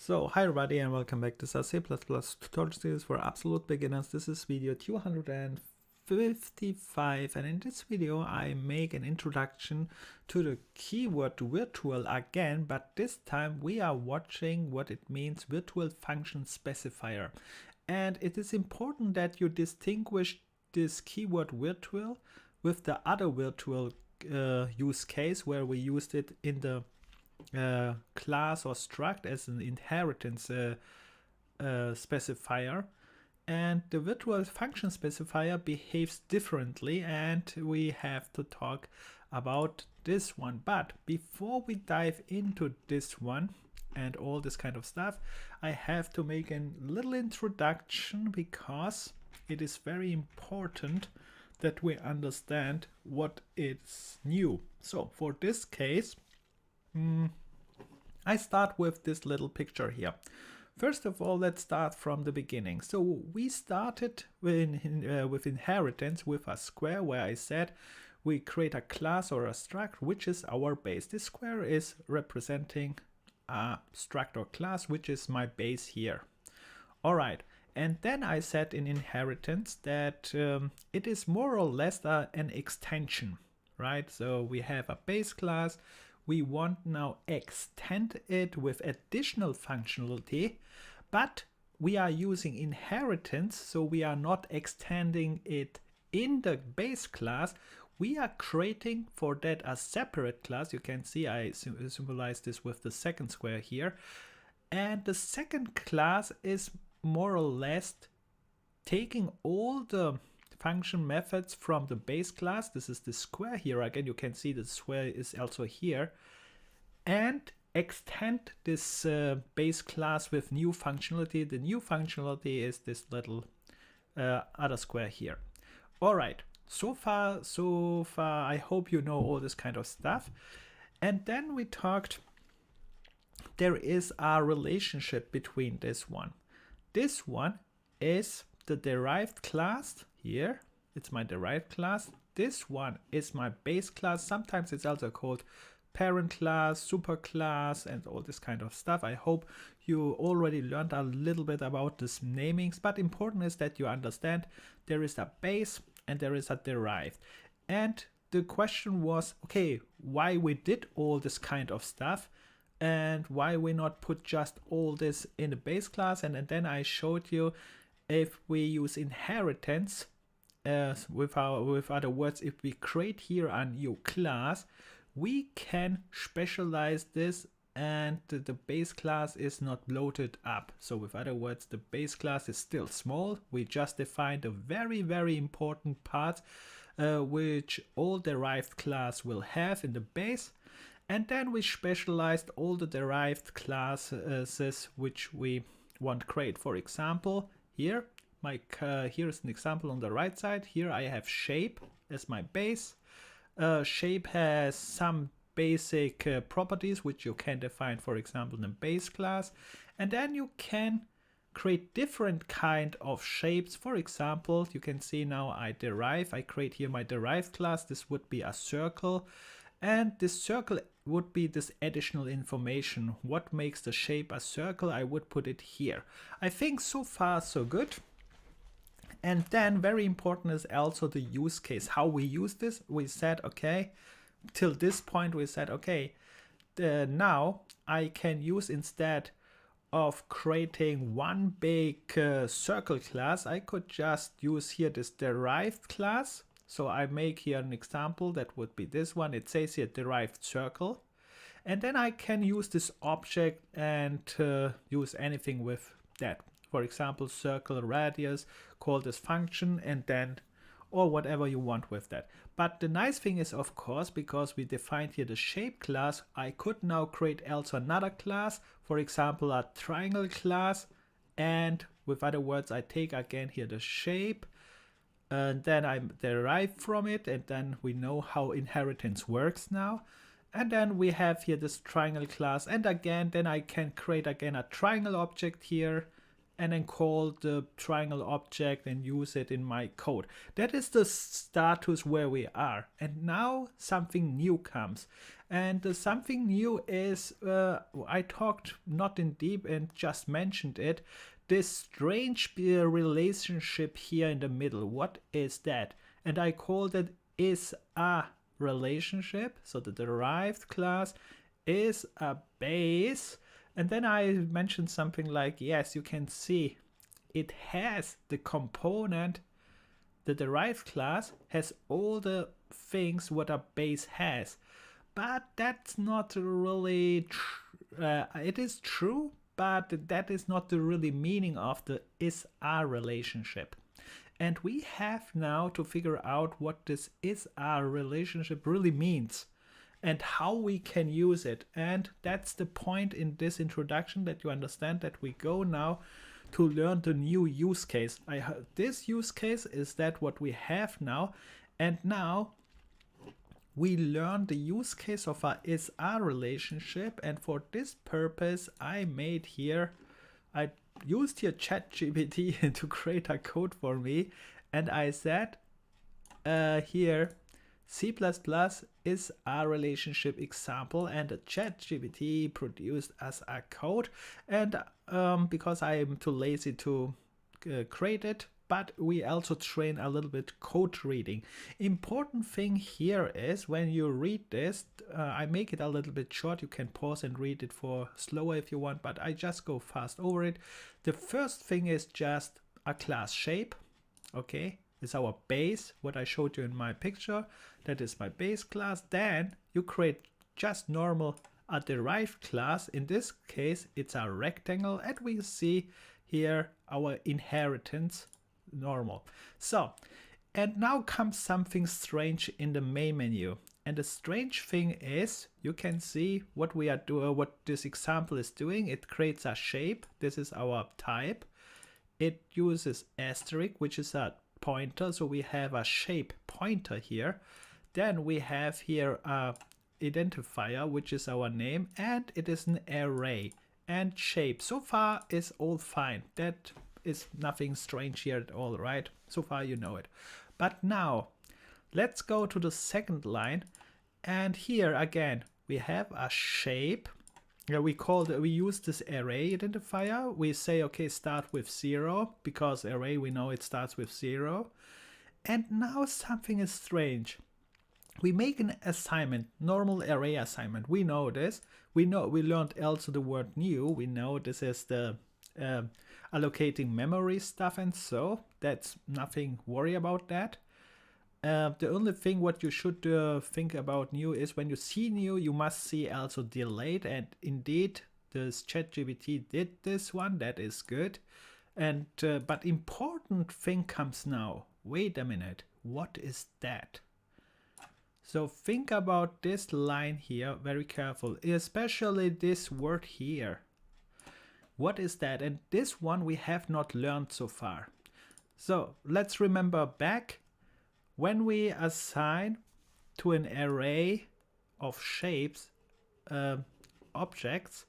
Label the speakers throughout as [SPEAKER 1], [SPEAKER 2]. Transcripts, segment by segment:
[SPEAKER 1] So, hi everybody and welcome back to C++ tutorial series for absolute beginners. This is video 255 and in this video I make an introduction to the keyword virtual again, but this time we are watching what it means virtual function specifier. And it is important that you distinguish this keyword virtual with the other virtual use case where we used it in the class or struct as an inheritance specifier, and the virtual function specifier behaves differently, and we have to talk about this one. But before we dive into this one and all this kind of stuff, I have to make a little introduction because it is very important that we understand what is new. So for this case, I start with this little picture here. First of all, let's start from the beginning. So we started with inheritance with a square where I said we create a class or a struct which is our base. This square is representing a struct or class which is my base here. Alright, and then I said in inheritance that it is more or less an extension, right? So we have a base class. We want now extend it with additional functionality, but we are using inheritance, so we are not extending it in the base class. We are creating for that a separate class. You can see I symbolize this with the second square here. And the second class is more or less taking all the function methods from the base class. This is the square here. Again, you can see the square is also here, and extend this base class with new functionality. The new functionality is this little other square here. All right, so far I hope you know all this kind of stuff. And then we talked, there is a relationship between this one. This one is the derived class here. It's my derived class. This one is my base class. Sometimes it's also called parent class, superclass, and all this kind of stuff. I hope you already learned a little bit about these namings, but important is that you understand there is a base and there is a derived. And the question was, okay, why we did all this kind of stuff and why we not put just all this in the base class. And then I showed you if we use inheritance, with other words, if we create here a new class, we can specialize this and the base class is not loaded up. So with other words, the base class is still small. We just defined a very, very important part which all derived class will have in the base. And then we specialized all the derived classes which we want to create. For example, here is an example on the right side. Here I have shape as my base. Shape has some basic properties which you can define, for example, in the base class. And then you can create different kind of shapes. For example, you can see now I create here my derived class. This would be a circle. And this circle would be this additional information. What makes the shape a circle? I would put it here. I think so far so good. And then very important is also the use case. How we use this, we said, okay, till this point we said, okay, now I can use, instead of creating one big circle class, I could just use here this derived class. So I make here an example that would be this one. It says here derived circle. And then I can use this object and use anything with that. For example, circle radius, call this function, and then, or whatever you want with that. But the nice thing is, of course, because we defined here the shape class, I could now create also another class, for example, a triangle class. And with other words, I take again here the shape, and then I derive from it, and then we know how inheritance works now. And then we have here this triangle class, and again, then I can create again a triangle object here, and then call the triangle object and use it in my code. That is the status where we are. And now something new comes. And something new is, I talked not in deep and just mentioned it, this strange relationship here in the middle. What is that? And I called it is a relationship. So the derived class is a base. And then I mentioned something like, yes, you can see it has the component, the derived class has all the things what a base has. But that's not really, it is true, but that is not the really meaning of the is a relationship. And we have now to figure out what this is a relationship really means and how we can use it. And that's the point in this introduction, that you understand that we go now to learn the new use case. This use case is that what we have now, and now we learn the use case of a is a relationship. And for this purpose I used here ChatGPT to create a code for me, and I said here C++ is a relationship example, and the ChatGPT produced as a code. And because I am too lazy to create it, but we also train a little bit code reading. Important thing here is when you read this, I make it a little bit short. You can pause and read it for slower if you want, but I just go fast over it. The first thing is just a class shape. Okay, it's our base, what I showed you in my picture. That is my base class. Then you create just normal a derived class. In this case, it's a rectangle, and we see here our inheritance normal. So, and now comes something strange in the main menu. And the strange thing is, you can see what we are doing, what this example is doing. It creates a shape. This is our type. It uses asterisk, which is a pointer. So we have a shape pointer here. Then we have here a identifier, which is our name, and it is an array. And shape so far is all fine. That is nothing strange here at all, right? So far you know it. But now let's go to the second line, and here again we have a shape. We use this array identifier. We say, okay, start with 0, because array, we know it starts with 0. And now something is strange. We make an assignment, normal array assignment. We know this. We learned also the word new. We know this is the allocating memory stuff, and so that's nothing worry about that. The only thing what you should think about new is when you see new, you must see also delayed, and indeed this ChatGPT did this one. That is good. And but important thing comes now. Wait a minute, what is that? So think about this line here very careful, especially this word here. What is that? And this one we have not learned so far. So let's remember back. When we assign to an array of shapes, objects,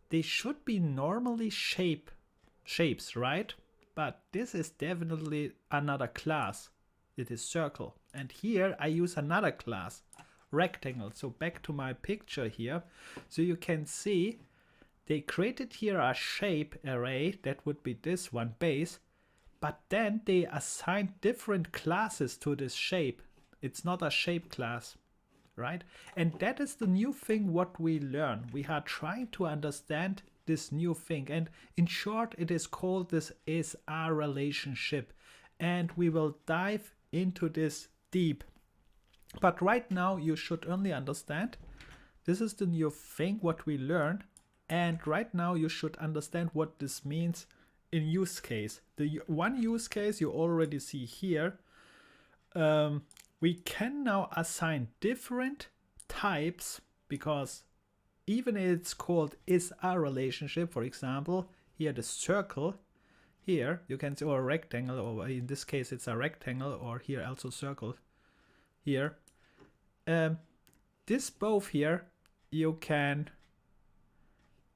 [SPEAKER 1] they should be normally shapes, right? But this is definitely another class. It is circle. And here I use another class, rectangle. So back to my picture here. So you can see they created here a shape array. That would be this one, base. But then they assigned different classes to this shape. It's not a shape class, right? And that is the new thing what we learn. We are trying to understand this new thing. And in short, it is called this is a relationship. And we will dive into this deep. But right now you should only understand this is the new thing what we learn. And right now you should understand what this means in use case. The one use case you already see here. We can now assign different types, because even it's called is a relationship. For example, here the circle, here you can see, or a rectangle, or in this case it's a rectangle, or here also circle here. This both here you can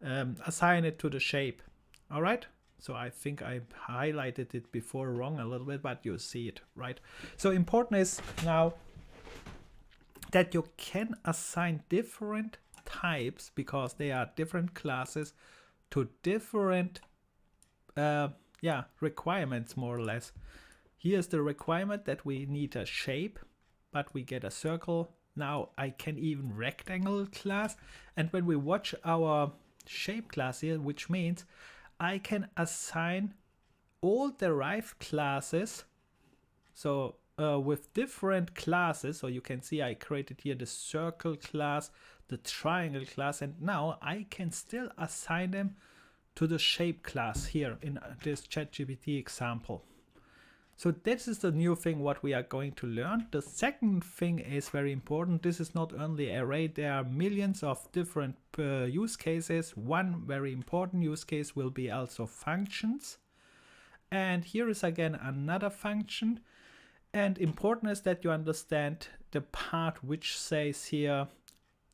[SPEAKER 1] assign it to the shape. All right, So I think I highlighted it before wrong a little bit, but you see it, right? So important is now that you can assign different types, because they are different classes, to different requirements, more or less. Here's the requirement that we need a shape, but we get a circle. Now I can even rectangle class. And when we watch our shape class here, which means I can assign all derived classes, so with different classes. So you can see I created here the circle class, the triangle class, and now I can still assign them to the shape class here in this ChatGPT example. So this is the new thing what we are going to learn. The second thing is very important. This is not only array, there are millions of different use cases. One very important use case will be also functions. And here is again another function. And important is that you understand the part which says here,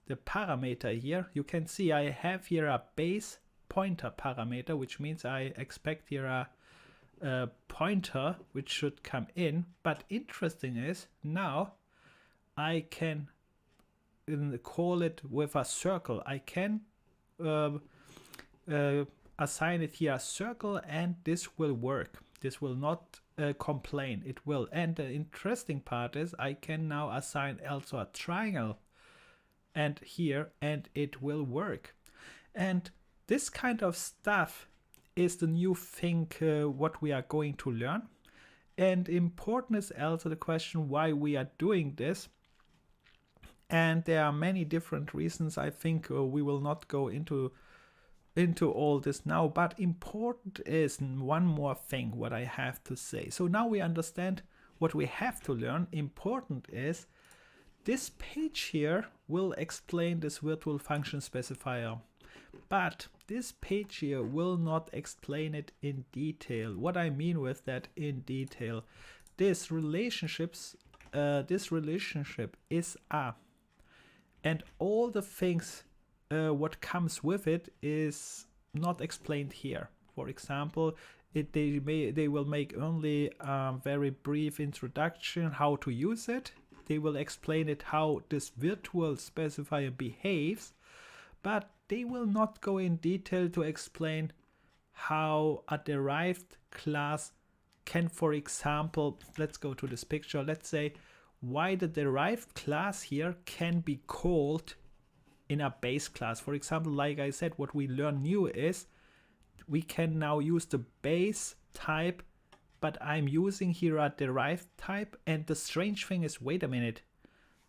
[SPEAKER 1] the parameter here. You can see I have here a base pointer parameter, which means I expect here a pointer which should come in. But interesting is now I can call it with a circle. I can assign it here a circle, and this will work. This will not complain. It will. And the interesting part is I can now assign also a triangle and here, and it will work. And this kind of stuff is the new thing what we are going to learn. And important is also the question why we are doing this. And there are many different reasons. I think we will not go into all this now, but important is one more thing what I have to say. So now we understand what we have to learn. Important is this page here will explain this virtual function specifier, but this page here will not explain it in detail. What I mean with that in detail, this relationship is a, and all the things what comes with it is not explained here. For example, they will make only a very brief introduction how to use it. They will explain it how this virtual specifier behaves, but they will not go in detail to explain how a derived class can, for example, let's go to this picture. Let's say why the derived class here can be called in a base class. For example, like I said, what we learn new is we can now use the base type, but I'm using here a derived type. And the strange thing is, wait a minute,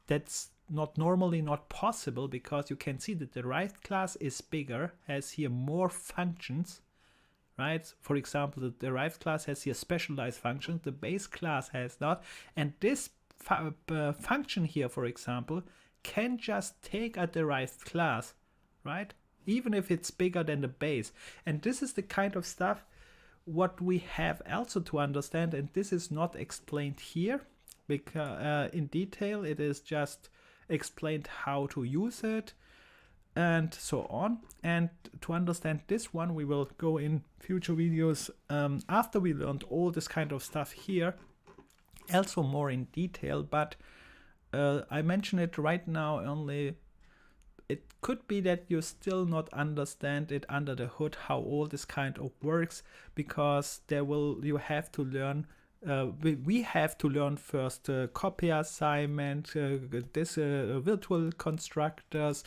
[SPEAKER 1] that's normally not possible, because you can see the derived class is bigger, has here more functions, right? For example, the derived class has here specialized functions, the base class has not. And this function here, for example, can just take a derived class, right? Even if it's bigger than the base. And this is the kind of stuff what we have also to understand, and this is not explained here because in detail. It is just explained how to use it and so on. And to understand this one, we will go in future videos after we learned all this kind of stuff here, also more in detail. But I mention it right now only. It could be that you still not understand it under the hood, how all this kind of works, because you have to learn. We have to learn first copy assignment, this virtual constructors,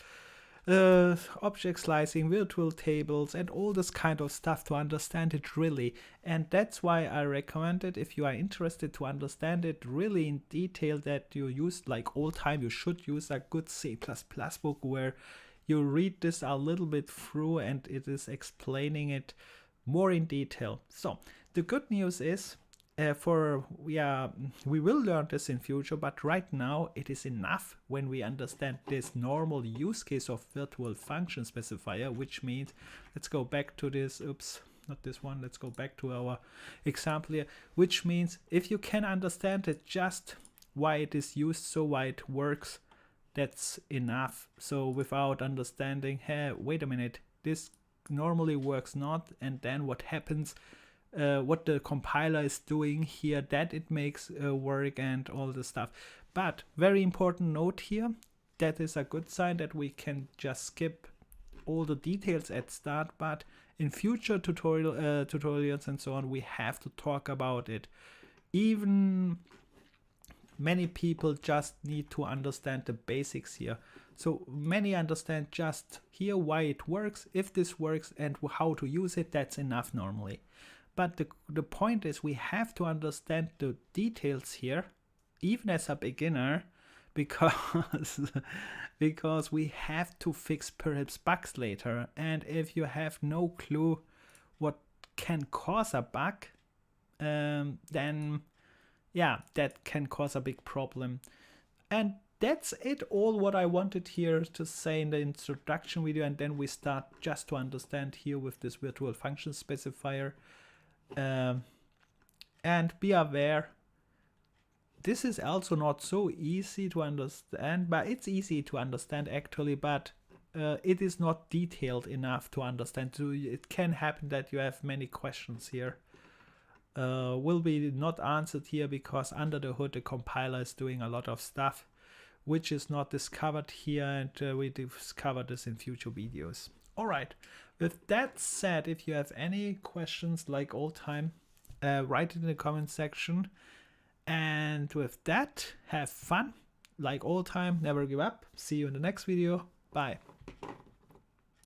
[SPEAKER 1] object slicing, virtual tables, and all this kind of stuff to understand it really. And that's why I recommend it, if you are interested to understand it really in detail, that you use, like all time, you should use a good C++ book where you read this a little bit through and it is explaining it more in detail. So the good news is, we will learn this in future, but right now it is enough when we understand this normal use case of virtual function specifier, which means, let's go back to this, oops, not this one, let's go back to our example here, which means if you can understand it, just why it is used, so why it works, that's enough. So without understanding, hey, wait a minute, this normally works not, and then what happens, what the compiler is doing here, that it makes work and all the stuff. But very important note here, that is a good sign that we can just skip all the details at start, but in future tutorials and so on, we have to talk about it. Even many people just need to understand the basics here. So many understand just here why it works, if this works, and how to use it. That's enough normally. But the point is, we have to understand the details here, even as a beginner, because we have to fix perhaps bugs later. And if you have no clue what can cause a bug, then yeah, that can cause a big problem. And that's it, all what I wanted here to say in the introduction video, and then we start just to understand here with this virtual function specifier. And be aware, this is also not so easy to understand, but it's easy to understand actually, but it is not detailed enough to understand. So it can happen that you have many questions here. Will be not answered here because under the hood the compiler is doing a lot of stuff which is not discovered here, and we discover this in future videos. Alright, with that said, if you have any questions like all time, write it in the comment section. And with that, have fun like all time, never give up. See you in the next video. Bye.